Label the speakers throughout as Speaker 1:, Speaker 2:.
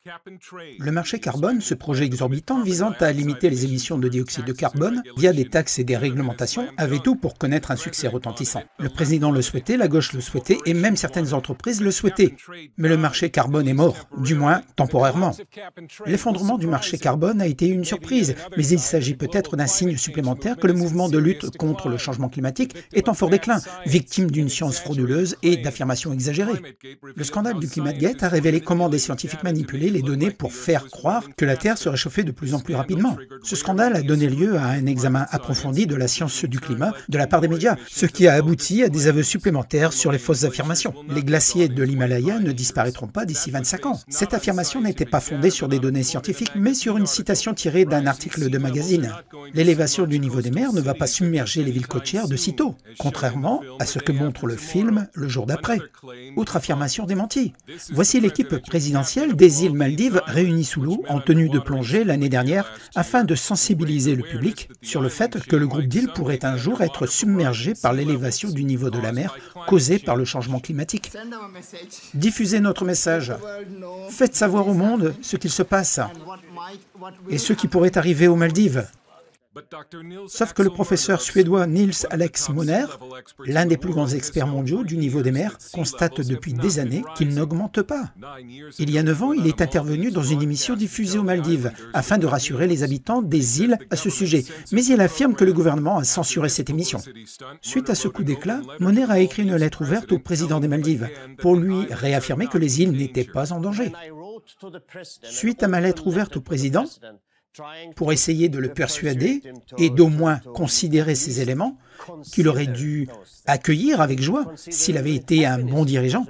Speaker 1: Le marché carbone, ce projet exorbitant visant à limiter les émissions de dioxyde de carbone via des taxes et des réglementations, avait tout pour connaître un succès retentissant. Le président le souhaitait, la gauche le souhaitait et même certaines entreprises le souhaitaient. Mais le marché carbone est mort, du moins temporairement. L'effondrement du marché carbone a été une surprise, mais il s'agit peut-être d'un signe supplémentaire que le mouvement de lutte contre le changement climatique est en fort déclin, victime d'une science frauduleuse et d'affirmations exagérées. Le scandale du ClimateGate a révélé comment des scientifiques manipulaient les données pour faire croire que la Terre se réchauffait de plus en plus rapidement. Ce scandale a donné lieu à un examen approfondi de la science du climat de la part des médias, ce qui a abouti à des aveux supplémentaires sur les fausses affirmations. Les glaciers de l'Himalaya ne disparaîtront pas d'ici 25 ans. Cette affirmation n'était pas fondée sur des données scientifiques, mais sur une citation tirée d'un article de magazine. L'élévation du niveau des mers ne va pas submerger les villes côtières de sitôt, contrairement à ce que montre le film le jour d'après. Autre affirmation démentie. Voici l'équipe présidentielle des îles Maldives réunie sous l'eau en tenue de plongée l'année dernière afin de sensibiliser le public sur le fait que le groupe d'îles pourrait un jour être submergé par l'élévation du niveau de la mer causée par le changement climatique. Diffusez notre message. Faites savoir au monde ce qu'il se passe et ce qui pourrait arriver aux Maldives. Sauf que le professeur suédois Niels Alex Moner, l'un des plus grands experts mondiaux du niveau des mers, constate depuis des années qu'il n'augmente pas. Il y a 9 ans, il est intervenu dans une émission diffusée aux Maldives afin de rassurer les habitants des îles à ce sujet. Mais il affirme que le gouvernement a censuré cette émission. Suite à ce coup d'éclat, Moner a écrit une lettre ouverte au président des Maldives pour lui réaffirmer que les îles n'étaient pas en danger. Suite à ma lettre ouverte au président, pour essayer de le persuader et d'au moins considérer ces éléments qu'il aurait dû accueillir avec joie s'il avait été un bon dirigeant,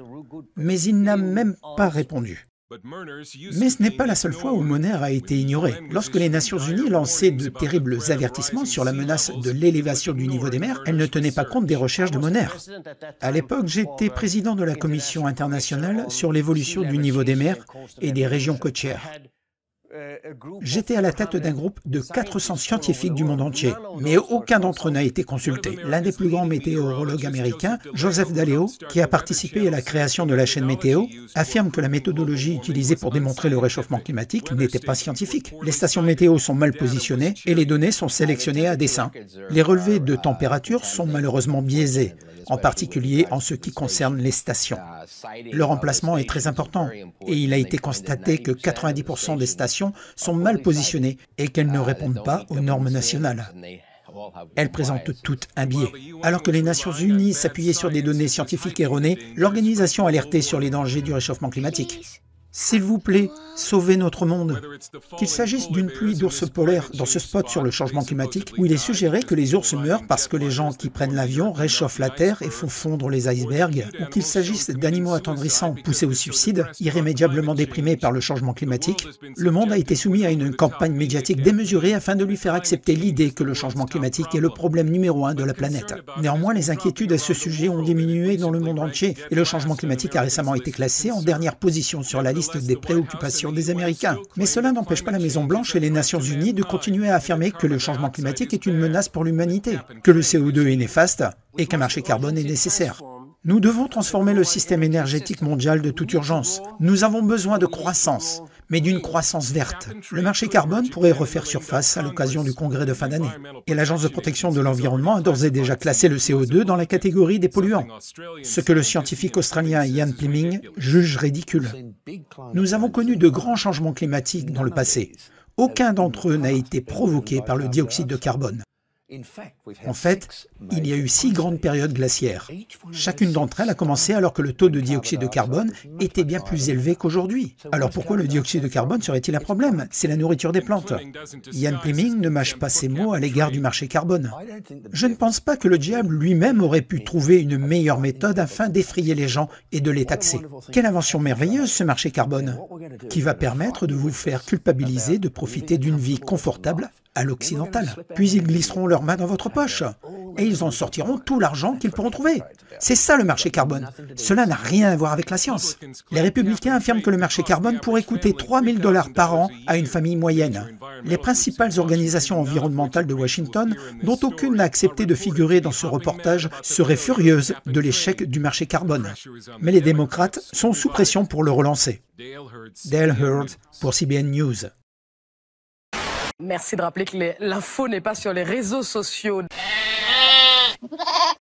Speaker 1: mais il n'a même pas répondu. Mais ce n'est pas la seule fois où Moner a été ignoré. Lorsque les Nations Unies lançaient de terribles avertissements sur la menace de l'élévation du niveau des mers, elles ne tenaient pas compte des recherches de Moner. À l'époque, j'étais président de la Commission internationale sur l'évolution du niveau des mers et des régions côtières. J'étais à la tête d'un groupe de 400 scientifiques du monde entier, mais aucun d'entre eux n'a été consulté. L'un des plus grands météorologues américains, Joseph Daleo, qui a participé à la création de la chaîne Météo, affirme que la méthodologie utilisée pour démontrer le réchauffement climatique n'était pas scientifique. Les stations météo sont mal positionnées et les données sont sélectionnées à dessein. Les relevés de température sont malheureusement biaisés, en particulier en ce qui concerne les stations. Leur emplacement est très important et il a été constaté que 90% des stations sont mal positionnées et qu'elles ne répondent pas aux normes nationales. Elles présentent toutes un biais. Alors que les Nations Unies s'appuyaient sur des données scientifiques erronées, l'organisation alertait sur les dangers du réchauffement climatique. S'il vous plaît, sauvez notre monde. Qu'il s'agisse d'une pluie d'ours polaires dans ce spot sur le changement climatique, où il est suggéré que les ours meurent parce que les gens qui prennent l'avion réchauffent la Terre et font fondre les icebergs, ou qu'il s'agisse d'animaux attendrissants poussés au suicide, irrémédiablement déprimés par le changement climatique, le monde a été soumis à une campagne médiatique démesurée afin de lui faire accepter l'idée que le changement climatique est le problème numéro 1 de la planète. Néanmoins, les inquiétudes à ce sujet ont diminué dans le monde entier et le changement climatique a récemment été classé en dernière position sur la liste des préoccupations des Américains. Mais cela n'empêche pas la Maison-Blanche et les Nations Unies de continuer à affirmer que le changement climatique est une menace pour l'humanité, que le CO2 est néfaste et qu'un marché carbone est nécessaire. Nous devons transformer le système énergétique mondial de toute urgence. Nous avons besoin de croissance, mais d'une croissance verte. Le marché carbone pourrait refaire surface à l'occasion du congrès de fin d'année. Et l'Agence de protection de l'environnement a d'ores et déjà classé le CO2 dans la catégorie des polluants, ce que le scientifique australien Ian Fleming juge ridicule. Nous avons connu de grands changements climatiques dans le passé. Aucun d'entre eux n'a été provoqué par le dioxyde de carbone. En fait, il y a eu 6 grandes périodes glaciaires. Chacune d'entre elles a commencé alors que le taux de dioxyde de carbone était bien plus élevé qu'aujourd'hui. Alors pourquoi le dioxyde de carbone serait-il un problème? C'est la nourriture des plantes. Ian Fleming ne mâche pas ses mots à l'égard du marché carbone. Je ne pense pas que le diable lui-même aurait pu trouver une meilleure méthode afin d'effrayer les gens et de les taxer. Quelle invention merveilleuse ce marché carbone, qui va permettre de vous faire culpabiliser de profiter d'une vie confortable à l'occidental. Puis ils glisseront leurs mains dans votre poche et ils en sortiront tout l'argent qu'ils pourront trouver. C'est ça le marché carbone. Cela n'a rien à voir avec la science. Les républicains affirment que le marché carbone pourrait coûter 3 000 $ par an à une famille moyenne. Les principales organisations environnementales de Washington, dont aucune n'a accepté de figurer dans ce reportage, seraient furieuses de l'échec du marché carbone. Mais les démocrates sont sous pression pour le relancer. Dale Hurd pour CBN News.
Speaker 2: Merci de rappeler que l'info n'est pas sur les réseaux sociaux.